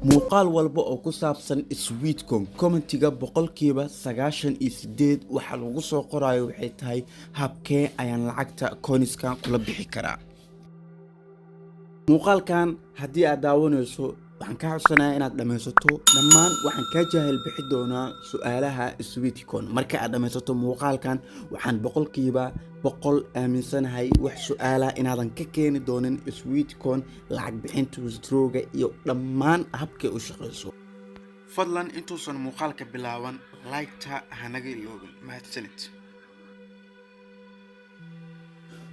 muuqaal walba oo ku saabsan Sweetcoin commentiga boqolkiiba 98 waxa lagu soo qorayo waxay tahay habkee ayaan lacagta coinska kula bixi karaa. muuqaalkan haddii aad daawanayso waxaan ka codsanayaa inaad dhammaysato dhammaan waxaan ka jahil bixi doonaa su'aalaha Sweetcoin. marka aad dhammaysato muuqaalkan waxaan boqolkiiba 100 aaminsanahay wax su'aalaha inaadan ka keeni doonin Sweetcoin, lacag bixinta withdrawga iyo dhammaan habkay u shaqeyso. fadlan intuusan muuqaalka bilaaban like-ta hanaga iloobin. mahadsanid.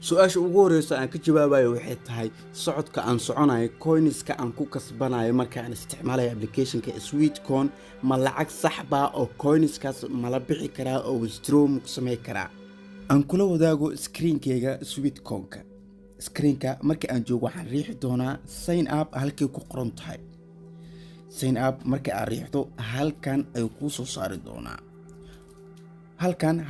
su-aasha ugu horeysa aan ka jawaabayo waxay tahay socodka aan soconayo coinska aan ku kasbanayo marka aan isticmaalayo applicationka Sweetcoin ma lacag sax baa oo coinskaas mala bixi karaa oo withdraw ku samey karaa. aan kula wadaago screenkayga Sweetcoin-ka. screenka marka aan joogo waxaan riixi doonaa sign up halkay ku qoran tahay. sign up marka aad riixdo halkan ay ku soo saari doonaa.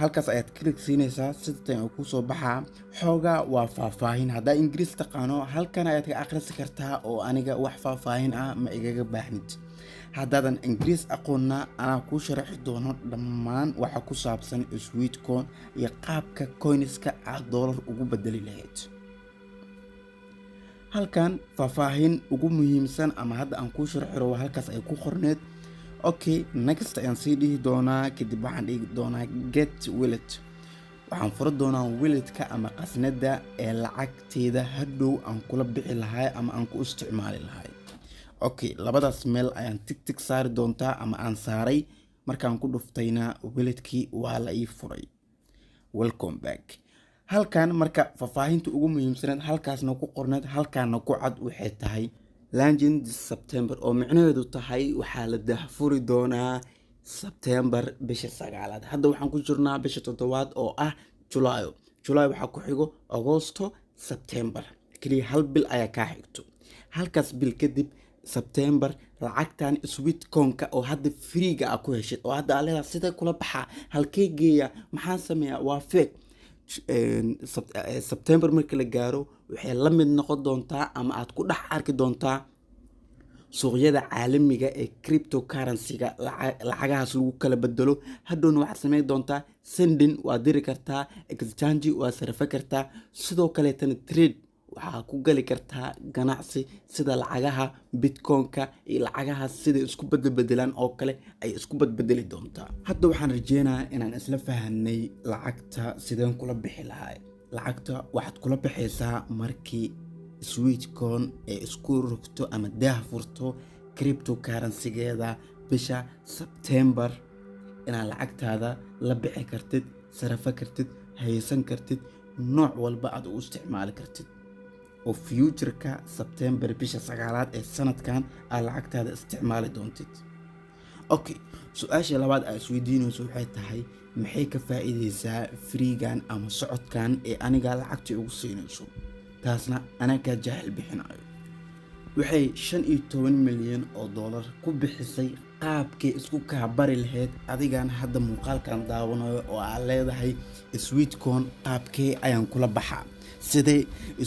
halkaas ayaad click siinaysaa sidoo ay ku soo baxaa xoogaa waa faahfaahin. haddaa Ingiriis taqaano halkan ayaad ka akhrisan kartaa oo aniga wax faahfaahin ah ma igaga baahnid. haddaadan Ingiriis aqoonna anaa kuu sharaxi doono dhammaan waxa ku saabsan Sweetcoin iyo qaabka coinska aad dollar ugu bedeli lahayd. halkan faahfaahin ugu muhiimsan ama hadda aan kuu sharaxiro halkaas ay ku qorneed. okay, next ayaan sii dhihi doonaa. kadib waxaan dhigi doonaa get wallet. waxaan furi doonaa walletka ama qasnada ee lacagteeda hadhow aan kula bixi lahay ama aan ku isticmaali lahay. okay, labadaas meel ayaan tig saari doontaa ama aan saaray. markaan ku dhuftayna walletkii waa la ii furay. welcome back. halkan marka faahfaahinta ugu muhiimsaneed halkaasna ku qorneed halkaana ku cad waxay tahay launching this September oo micnaheedu tahay waxaa la daahfuri doonaa September bisha 9aad. hadda waxaan ku jirnaa bisha 7aad oo ah July. waxaa ku xigo Agosto, September. kaliya hal bil ayaa ka xigto. halkaas bil kadib September lacagtan Sweetcoin-ka oo hadda free-ga ah ku heshid oo hadda aleeda sida kula baxa halkee geeya maxaan sameeyaa waa fake. September marka la gaaro waxay la mid noqon doontaa ama aad ku dhex arki doontaa suuqyada caalamiga ee cryptocurrency-ga lacagahaas lagu kala bedelo. hadhowna waxaad sameyn doontaa sending, waad diri kartaa, exchange waad sarfa kartaa, sidoo kaleetana trade waxaa ku gali kartaa ganacsi sida lacagaha Bitcoin-ka iyo lacagahaas sida isku bedbedelaan oo kale ay isku bedbedeli doontaa. hadda waxaan rajeynayaa inaan isla fahanay lacagta sideen kula bixi lahay. lacagta waxaad kula bixaysaa markii Sweetcoin ee isku rogto ama daahfurto cryptocurrency-geeda bisha September inaad lacagtaada la bixi kartid, sarfa kartid, haysan kartid, nooc walba aad u isticmaali kartid oo future-ka September bisha 9aad ee sanadkan aad lacagtaada isticmaali doontid. okay, su-aasha labaad aad isweydiinayso waxay tahay maxay ka faa'iideysaa free-gan ama socodkan ee aniga lacagta ugu siinayso. taasna anaa ka jahil bixinayo. waxay 15 milyan oo dollar ku bixisay qaabkay isku kaabari lahayd adigan hadda muuqaalkan daawanayo oo aad leedahay Sweetcoin qaabkee ayaan kula baxaa. sidee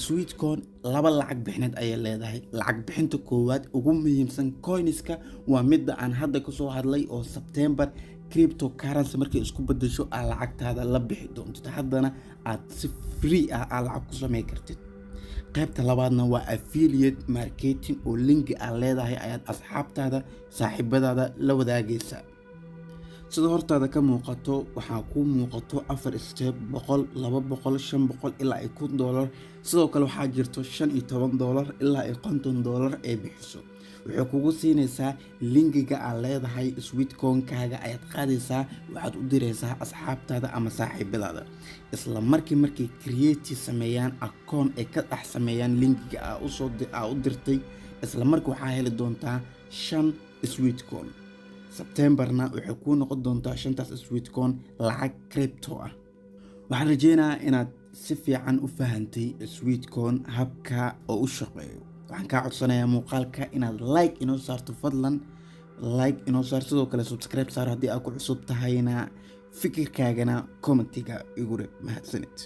Sweetcoin laba lacag bixineed ayay leedahay. lacag bixinta koowaad ugu muhiimsan coinska waa midda aan hadda ka soo hadlay oo September cryptocurrency markay isku bedesho aad lacagtaada la bixi doonto haddana aad si free ah aad lacag ku sameyn kartid. qaybta labaadna waa affiliate marketing oo linki aad leedahay ayaad asxaabtaada saaxiibadaada la wadaagaysaa. sida hortaada ka muuqato waxaa ku muuqato 4 step $100, $200, $500 ilaa $1,000. sidoo kale waxaa jirto $15 ilaa $50 ee bixiso. waxay kugu siinaysaa linkiga aad leedahay Sweetcoin-kaaga ayaad qaadaysaa waxaad u diraysaa asxaabtaada ama saaxiibadaada. isla markay create sameeyaan account ay ka dhex sameeyaan linkiga aad u dirtay isla markii waxaa heli doontaa 5 Sweetcoin. Septemberna waxay ku noqon doontaa 5taas Sweetcoin lacag crypto ah. waxaan rajeynayaa inaad si fiican u fahantay Sweetcoin habka oo u shaqeeyo. waxaan kaa codsanayaa muuqaalka inaad like inoo saarto fadlan. like inoo saar sidoo kale subscribe saar haddii aad ku cusub tahayna fikirkaagana commentiga igu reeb. mahadsanid.